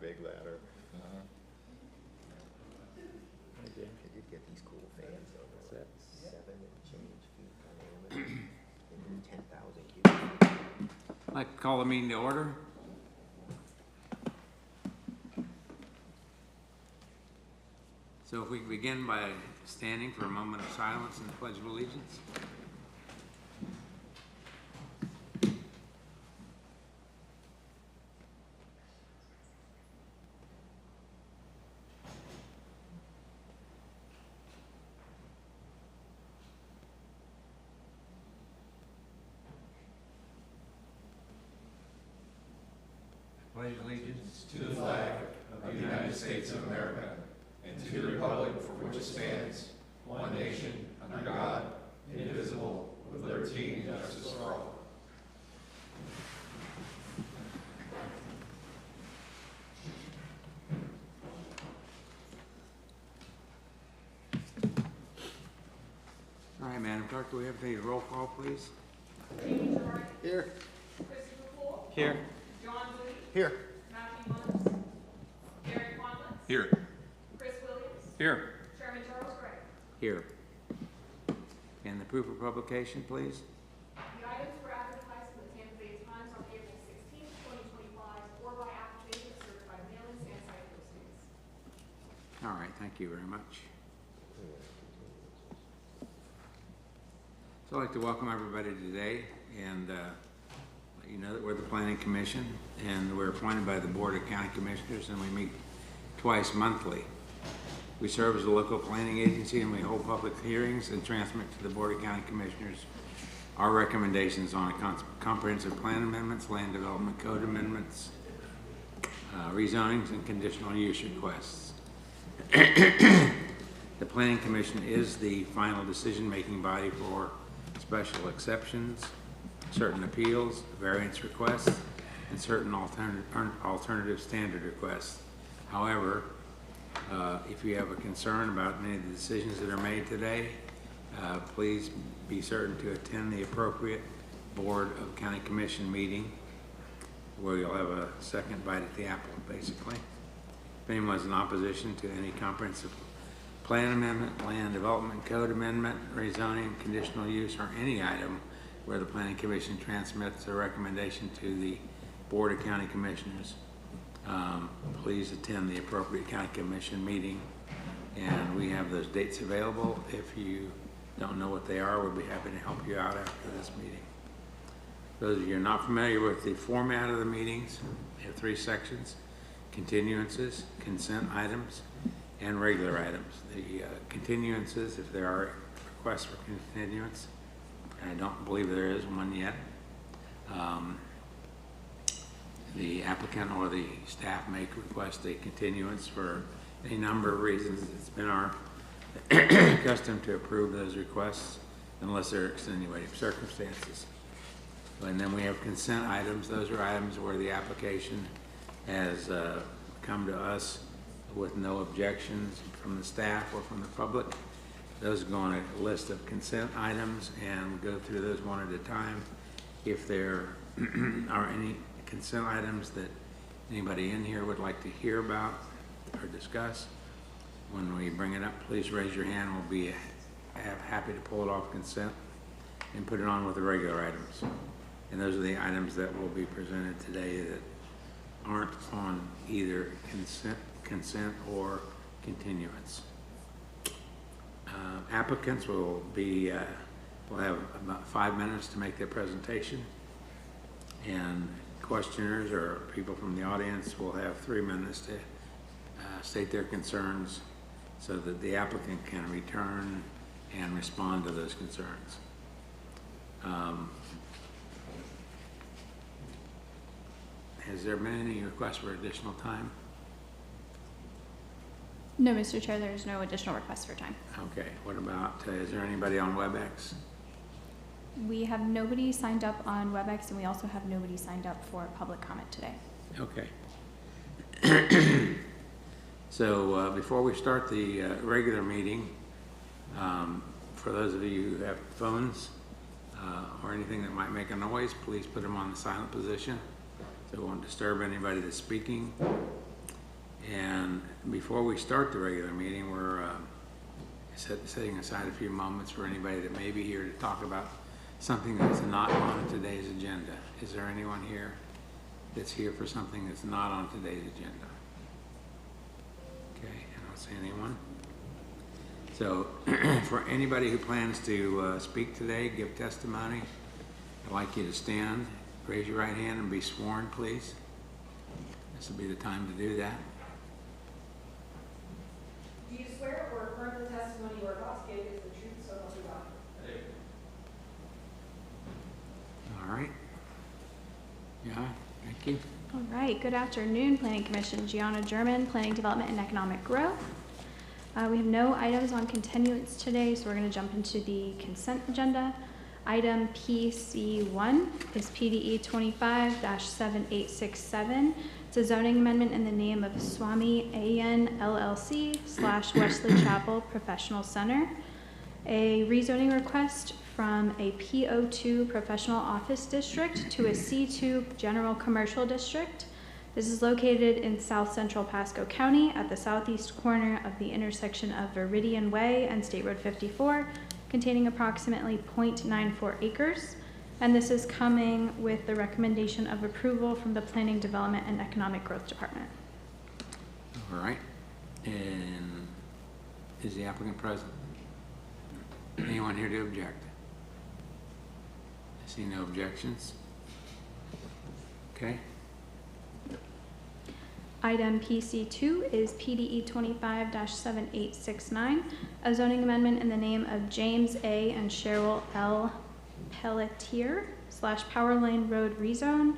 big ladder. Okay. I did get these cool fans though. They're like 7 and change feet diameter. They do 10,000 cubic feet. I'd like to call the meeting to order. So if we could begin by standing for a moment of silence and the Pledge of Allegiance. Pledge allegiance to the flag of the United States of America and to the republic for which it stands, one nation, under God, indivisible, with liberty and justice for all. All right, Madam Clerk, do we have a roll call, please? Amy Jordan. Here. Christopher Poole. Here. John Bowie. Here. Matthew Muntz. Derek Conlon. Here. Chris Williams. Here. Chairman Charles Gray. Here. And the proof of publication, please? The items were advertised in the Tampa Bay Times on April 16, 2025, or by affidavit, certified mailings, and site postings. All right, thank you very much. So I'd like to welcome everybody today and let you know that we're the Planning Commission and we're appointed by the Board of County Commissioners and we meet twice monthly. We serve as a local planning agency and we hold public hearings and transmit to the Board of County Commissioners our recommendations on comprehensive plan amendments, land development code amendments, rezonings, and conditional use requests. The Planning Commission is the final decision-making body for special exceptions, certain appeals, variance requests, and certain alternative standard requests. However, if you have a concern about any of the decisions that are made today, please be certain to attend the appropriate Board of County Commission meeting where you'll have a second bite at the apple, basically. If anyone is in opposition to any comprehensive plan amendment, land development code amendment, rezoning, conditional use, or any item where the Planning Commission transmits a recommendation to the Board of County Commissioners, please attend the appropriate County Commission meeting. And we have those dates available. If you don't know what they are, we'll be happy to help you out after this meeting. Those of you who are not familiar with the format of the meetings, we have 3 sections: continuances, consent items, and regular items. The continuances, if there are requests for continuance, and I don't believe there is one yet, the applicant or the staff may request a continuance for a number of reasons. It's been our custom to approve those requests unless there are extenuating circumstances. And then we have consent items. Those are items where the application has come to us with no objections from the staff or from the public. Those go on a list of consent items and we go through those one at a time. If there are any consent items that anybody in here would like to hear about or discuss, when we bring it up, please raise your hand. We'll be happy to pull it off consent and put it on with the regular items. And those are the items that will be presented today that aren't on either consent or continuance. Applicants will have about 5 minutes to make their presentation, and questioners or people from the audience will have 3 minutes to state their concerns so that the applicant can return and respond to those concerns. Has there been any requests for additional time? No, Mr. Chair, there is no additional request for time. Okay, what about, is there anybody on WebEx? We have nobody signed up on WebEx, and we also have nobody signed up for public comment today. Okay. So before we start the regular meeting, for those of you who have phones or anything that might make a noise, please put them on the silent position so it won't disturb anybody that's speaking. And before we start the regular meeting, we're setting aside a few moments for anybody that may be here to talk about something that's not on today's agenda. Is there anyone here that's here for something that's not on today's agenda? Okay, I don't see anyone. So for anybody who plans to speak today, give testimony, I'd like you to stand, raise your right hand and be sworn, please. This will be the time to do that. Do you swear or affirm the testimony you are about to give is the truth, so help you God? I do. All right. Yeah, thank you. All right, good afternoon, Planning Commission. Gianna German, Planning Development and Economic Growth. We have no items on continuance today, so we're going to jump into the consent agenda. Item PC1 is PDE 25-7867. It's a zoning amendment in the name of Swami AN LLC / Wesley Chapel Professional Center. A rezoning request from a PO2 professional office district to a C2 general commercial district. This is located in south central Pasco County at the southeast corner of the intersection of Viridian Way and State Road 54, containing approximately 0.94 acres. And this is coming with the recommendation of approval from the Planning, Development, and Economic Growth Department. All right. And is the applicant present? Anyone here to object? I see no objections. Okay. Item PC2 is PDE 25-7869, a zoning amendment in the name of James A. and Cheryl L. Pelletier / Power Lane Road rezone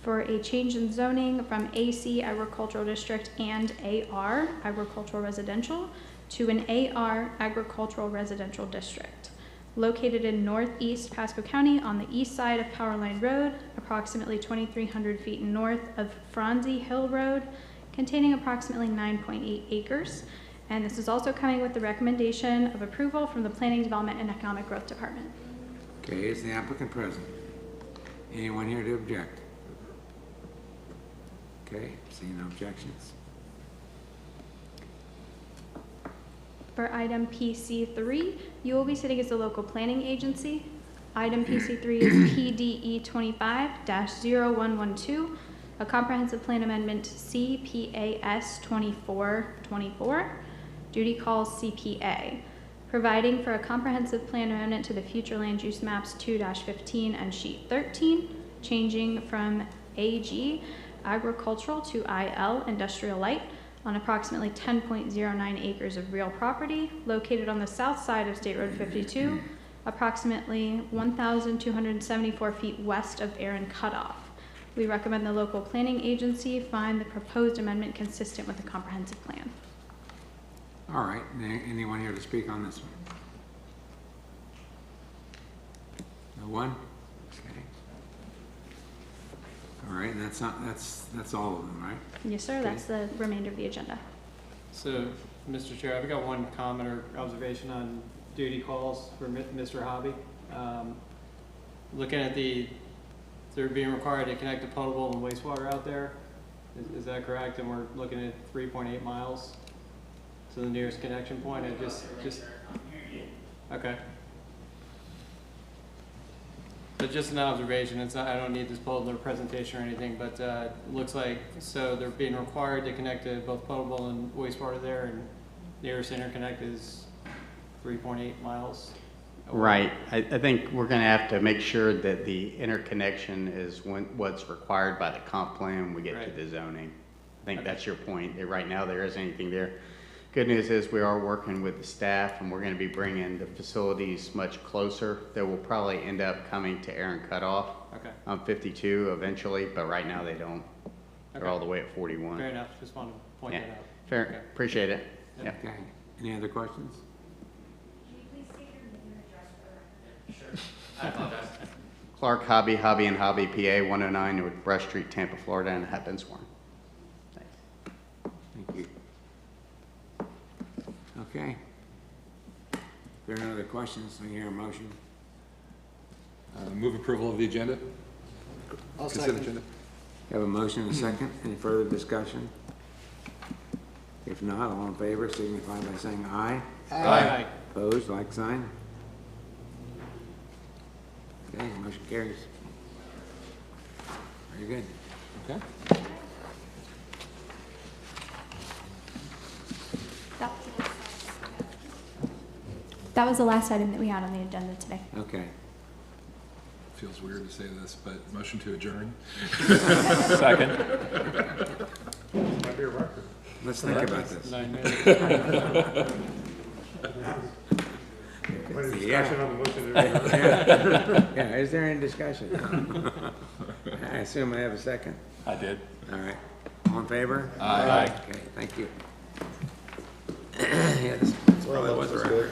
for a change in zoning from AC Agricultural District and AR Agricultural Residential to an AR Agricultural Residential District. Located in northeast Pasco County on the east side of Power Line Road, approximately 2,300 feet north of Franzi Hill Road, containing approximately 9.8 acres. And this is also coming with the recommendation of approval from the Planning, Development, and Economic Growth Department. Okay, is the applicant present? Anyone here to object? Okay, seeing no objections. For item PC3, you will be sitting as the local planning agency. Item PC3 is PDE 25-0112, a comprehensive plan amendment CPAS 2424, duty calls CPA, providing for a comprehensive plan amendment to the future land use maps 2-15 and sheet 13, changing from AG agricultural to IL industrial light on approximately 10.09 acres of real property located on the south side of State Road 52, approximately 1,274 feet west of Aaron Cutoff. We recommend the local planning agency find the proposed amendment consistent with the comprehensive plan. All right, anyone here to speak on this one? No one? Okay. All right, and that's all of them, right? Yes, sir. That's the remainder of the agenda. So, Mr. Chair, I've got one comment or observation on duty calls for Mr. Hobby. Looking at they're being required to connect to potable and wastewater out there. Is that correct? And we're looking at 3.8 miles to the nearest connection point. And just okay. But just an observation. It's not, I don't need this pulled in the presentation or anything, but it looks like so they're being required to connect to both potable and wastewater there, and nearest interconnect is 3.8 miles. Right. I think we're going to have to make sure that the interconnection is what's required by the comp plan when we get to the zoning. I think that's your point. Right now there isn't anything there. Good news is we are working with the staff, and we're going to be bringing the facilities much closer. They will probably end up coming to Aaron Cutoff on 52 eventually, but right now they don't. They're all the way at 41. Fair enough. Just wanted to point that out. Fair. Okay. Appreciate it. Yep. Okay. Any other questions? Can you please state your name and address for the record? Sure. I apologize. Clark Hobby and Hobby, PA 109 North Brush Street, Tampa, Florida, and Heppinsworth. Thanks. Thank you. Okay. If there are no other questions, I hear a motion. Move approval of the agenda? Consent agenda? Have a motion and a second. Any further discussion? If not, all in favor signify by saying aye. Aye. Opposed, like sign. Okay, motion carries. Very good. Okay. That was the last item that we had on the agenda today. Okay. Feels weird to say this, but motion to adjourn. Second. Let's think about this. 9 minutes. Yeah, is there any discussion? I assume I have a second. I did. All right. All in favor? Aye. Okay, thank you. Yeah, this probably was a record.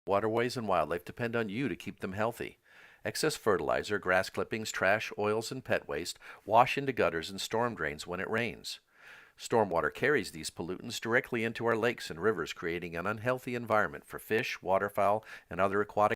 Waterways and wildlife depend on you to keep them healthy. Excess fertilizer, grass clippings, trash, oils, and pet waste wash into gutters and storm drains when it rains. Stormwater carries these pollutants directly into our lakes and rivers, creating an unhealthy environment for fish, waterfowl, and other aquatic